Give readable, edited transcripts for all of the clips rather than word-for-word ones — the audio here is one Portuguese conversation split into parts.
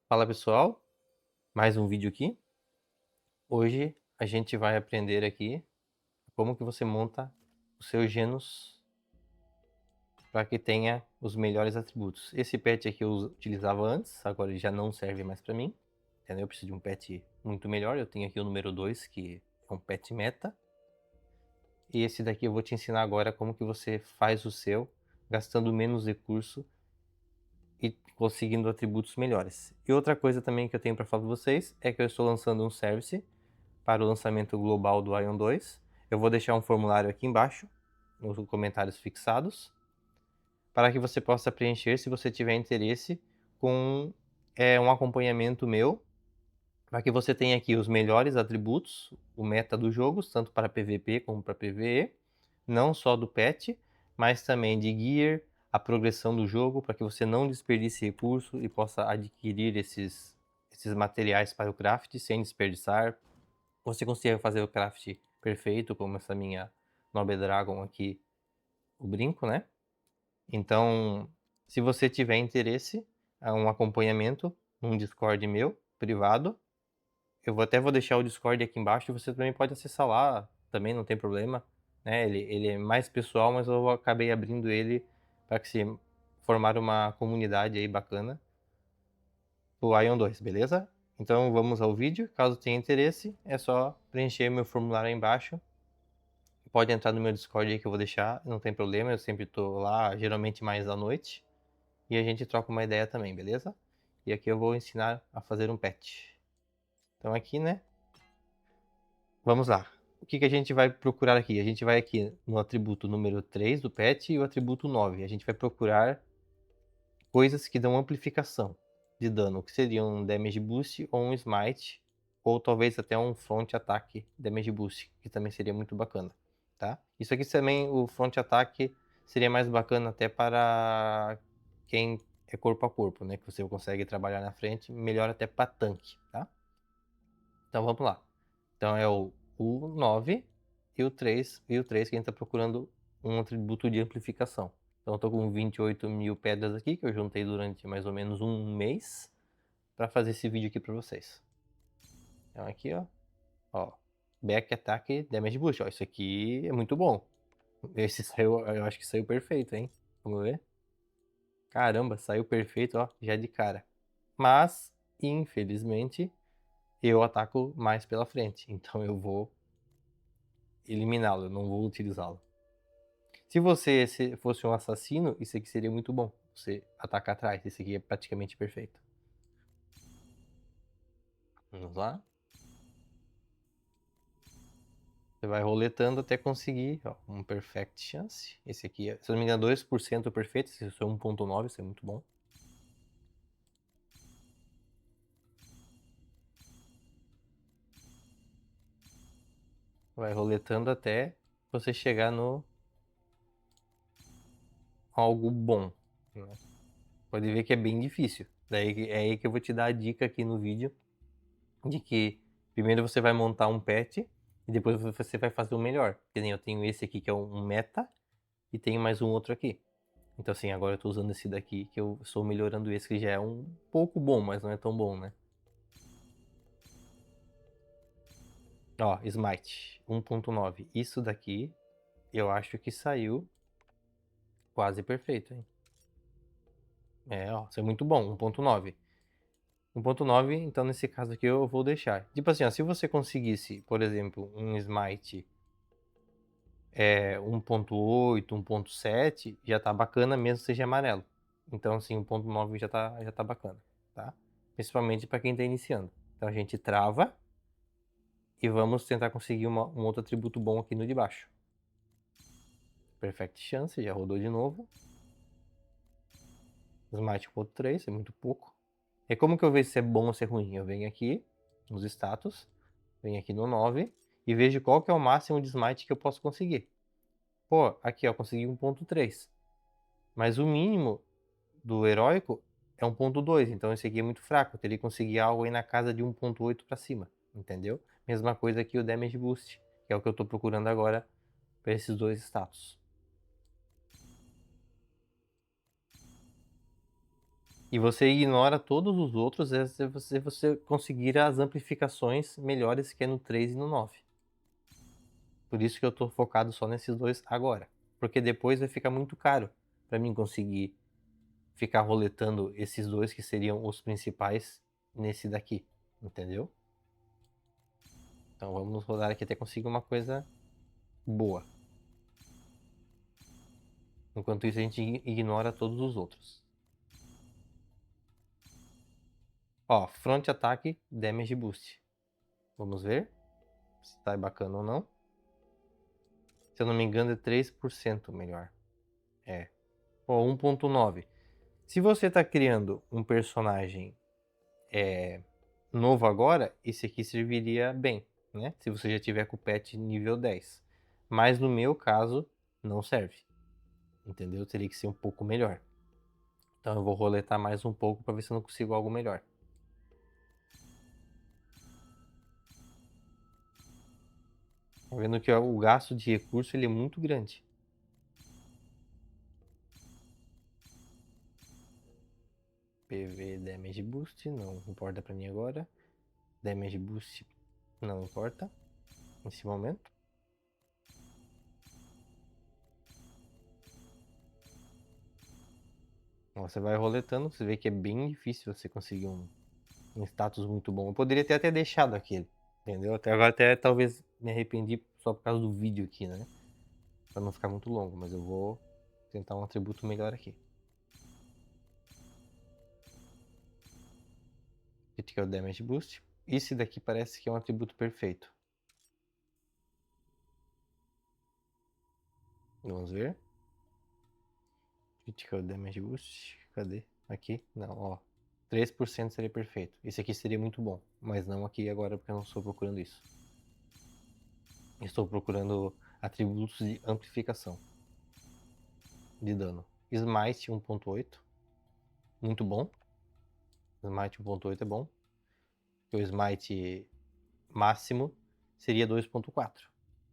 Fala pessoal, mais um vídeo aqui. Hoje a gente vai aprender aqui como que você monta o seu Genos para que tenha os melhores atributos. Esse pet aqui eu utilizava antes, agora ele já não serve mais para mim, entendeu? Eu preciso de um pet muito melhor. Eu tenho aqui o número 2, que é um pet meta. E esse daqui eu vou te ensinar agora como que você faz o seu, gastando menos recurso e conseguindo atributos melhores. E outra coisa também que eu tenho para falar para vocês é que eu estou lançando um service para o lançamento global do Ion 2. Eu vou deixar um formulário aqui embaixo, nos comentários fixados, para que você possa preencher se você tiver interesse com um acompanhamento meu, para que você tenha aqui os melhores atributos, o meta dos jogos, tanto para PVP como para PVE, não só do pet, mas também de gear, a progressão do jogo, para que você não desperdice recurso e possa adquirir esses materiais para o craft sem desperdiçar. Você consiga fazer o craft perfeito, como essa minha Nobre Dragon aqui, o brinco, né? Então, se você tiver interesse, a um acompanhamento num Discord meu, privado, eu vou deixar o Discord aqui embaixo, você também pode acessar lá, também não tem problema, né? Ele é mais pessoal, mas eu acabei abrindo ele para que se formar uma comunidade aí bacana pro Ion 2, beleza? Então vamos ao vídeo, caso tenha interesse, é só preencher meu formulário aí embaixo. Pode entrar no meu Discord aí que eu vou deixar, não tem problema, eu sempre tô lá, geralmente mais à noite. E a gente troca uma ideia também, beleza? E aqui eu vou ensinar a fazer um pet. Então aqui, né? Vamos lá. O que a gente vai procurar aqui? A gente vai aqui no atributo número 3 do pet e o atributo 9. A gente vai procurar coisas que dão amplificação de dano, que seriam um damage boost ou um smite, ou talvez até um front attack damage boost, que também seria muito bacana, tá? Isso aqui também, o front attack seria mais bacana até para quem é corpo a corpo, né? Que você consegue trabalhar na frente, melhor até para tanque, tá? Então vamos lá. Então é o 9 e o 3, que a gente está procurando um atributo de amplificação. Então eu tô com 28 mil pedras aqui, que eu juntei durante mais ou menos um mês, para fazer esse vídeo aqui para vocês. Então aqui, ó, Back Attack Damage Boost, ó, isso aqui é muito bom. Esse saiu, eu acho que saiu perfeito, hein? Vamos ver. Caramba, saiu perfeito, ó, já de cara. Mas, infelizmente, eu ataco mais pela frente, então eu vou eliminá-lo, eu não vou utilizá-lo. Se você fosse um assassino, isso aqui seria muito bom. Você atacar atrás, esse aqui é praticamente perfeito. Vamos lá. Você vai roletando até conseguir ó, um Perfect Chance. Esse aqui, se eu não me engano, 2% perfeito. Esse é 1.9, isso é muito bom. Vai roletando até você chegar no algo bom. Né? Pode ver que é bem difícil. Daí é aí que eu vou te dar a dica aqui no vídeo de que primeiro você vai montar um pet e depois você vai fazer o melhor. Que nem eu tenho esse aqui que é um meta e tenho mais um outro aqui. Então assim, agora eu tô usando esse daqui que eu estou melhorando esse que já é um pouco bom, mas não é tão bom, né? Ó, Smite 1.9. Isso daqui eu acho que saiu quase perfeito, hein? É, ó, isso é muito bom, 1.9. 1.9, então nesse caso aqui eu vou deixar. Tipo assim, ó, se você conseguisse, por exemplo, um Smite 1.8, 1.7, já tá bacana mesmo que seja amarelo. Então assim, 1.9 já tá bacana, tá? Principalmente para quem tá iniciando. Então a gente trava e vamos tentar conseguir um outro atributo bom aqui no de baixo. Perfect Chance, já rodou de novo. Smite 1.3, é muito pouco. E como que eu vejo se é bom ou se é ruim? Eu venho aqui nos status, venho aqui no 9 e vejo qual que é o máximo de Smite que eu posso conseguir. Pô, aqui ó, consegui 1.3. Mas o mínimo do heróico é 1.2, então esse aqui é muito fraco. Eu teria que conseguir algo aí na casa de 1.8 para cima, entendeu? Mesma coisa aqui o Damage Boost, que é o que eu estou procurando agora para esses dois status. E você ignora todos os outros se você conseguir as amplificações melhores que é no 3 e no 9. Por isso que eu tô focado só nesses dois agora. Porque depois vai ficar muito caro para mim conseguir ficar roletando esses dois que seriam os principais nesse daqui. Entendeu? Então vamos rodar aqui até conseguir uma coisa boa. Enquanto isso a gente ignora todos os outros. Ó, front attack, damage boost. Vamos ver se tá bacana ou não. Se eu não me engano é 3% melhor. É. Ó, 1.9. Se você tá criando um personagem novo agora, esse aqui serviria bem, né? Se você já tiver com o pet nível 10. Mas no meu caso, não serve. Entendeu? Teria que ser um pouco melhor. Então eu vou roletar mais um pouco para ver se eu não consigo algo melhor. Tá vendo que o gasto de recurso ele é muito grande. PV Damage Boost, não importa para mim agora. Damage Boost, não importa nesse momento. Você vai roletando, você vê que é bem difícil você conseguir um status muito bom. Eu poderia ter até deixado aquele, entendeu? Até agora até talvez me arrependi só por causa do vídeo aqui, né? Pra não ficar muito longo, mas eu vou tentar um atributo melhor aqui. Critical Damage Boost. Esse daqui parece que é um atributo perfeito. Vamos ver. Critical Damage Boost. Cadê? Aqui? Não, ó. 3% seria perfeito. Esse aqui seria muito bom, mas não aqui agora porque eu não estou procurando isso. Estou procurando atributos de amplificação de dano. Smite 1.8, muito bom. Smite 1.8 é bom. O Smite máximo seria 2.4.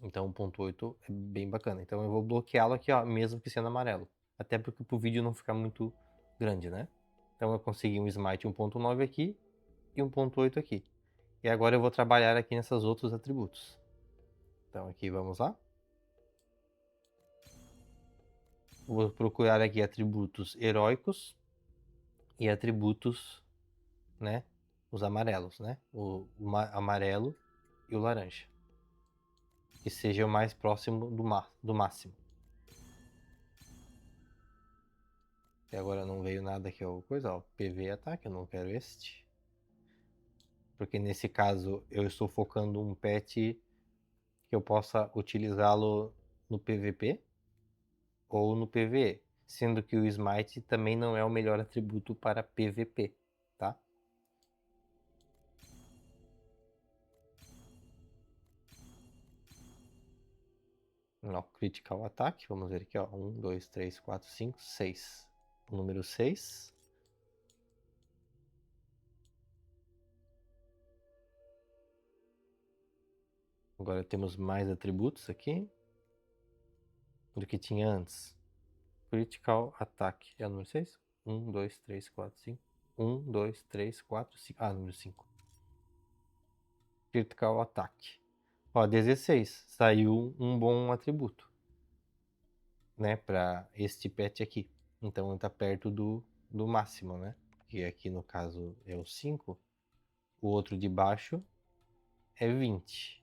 Então 1.8 é bem bacana. Então eu vou bloqueá-lo aqui, ó, mesmo que sendo amarelo. Até porque pro vídeo não ficar muito grande, né? Então eu consegui um Smite 1.9 aqui e 1.8 aqui. E agora eu vou trabalhar aqui nesses outros atributos. Então aqui vamos lá. Vou procurar aqui atributos heróicos e atributos, né? Os amarelos, né? O amarelo e o laranja. Que seja o mais próximo do máximo. E agora não veio nada que é o coisa, ó. PV ataque, eu não quero este. Porque nesse caso eu estou focando um pet que eu possa utilizá-lo no PVP ou no PvE. Sendo que o Smite também não é o melhor atributo para PVP, tá? Ó, Critical Attack, vamos ver aqui, ó. 1, 2, 3, 4, 5, 6. O número 6. Agora temos mais atributos aqui do que tinha antes. Critical Attack é o número 6? 1, 2, 3, 4, 5. 1, 2, 3, 4, 5. Ah, número 5. Critical Attack. Ó, 16. Saiu um bom atributo, né? Pra este pet aqui. Então tá perto do máximo, né? Que aqui no caso é o 5. O outro de baixo é 20.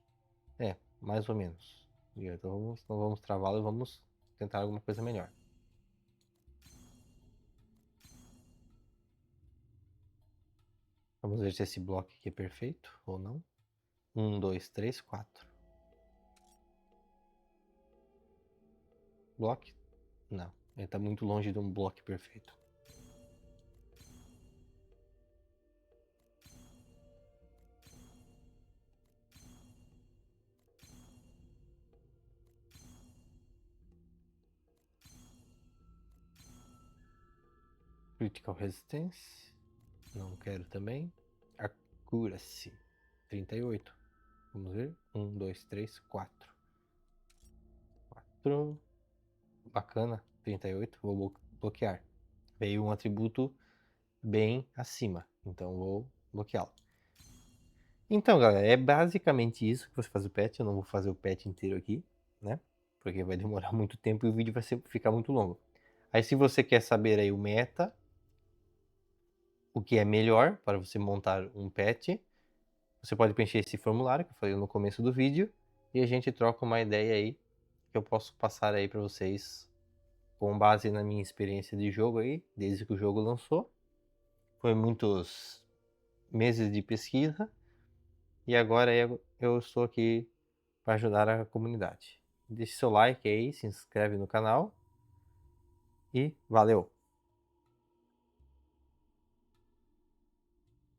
É, mais ou menos. Então não vamos travá-lo e vamos tentar alguma coisa melhor. Vamos ver se esse bloco aqui é perfeito ou não. 1, 2, 3, 4. Block? Não. Ele está muito longe de um bloco perfeito. Critical Resistance. Não quero também. Accuracy. 38. Vamos ver. 1, 2, 3, 4. 4. Bacana. 38. Vou bloquear. Veio um atributo bem acima. Então vou bloqueá-lo. Então, galera, é basicamente isso que você faz o patch. Eu não vou fazer o patch inteiro aqui, né? Porque vai demorar muito tempo e o vídeo vai ficar muito longo. Aí se você quer saber aí o meta, o que é melhor para você montar um patch, você pode preencher esse formulário que eu falei no começo do vídeo e a gente troca uma ideia aí que eu posso passar aí para vocês com base na minha experiência de jogo aí, desde que o jogo lançou. Foi muitos meses de pesquisa e agora eu estou aqui para ajudar a comunidade. Deixe seu like aí, se inscreve no canal e valeu!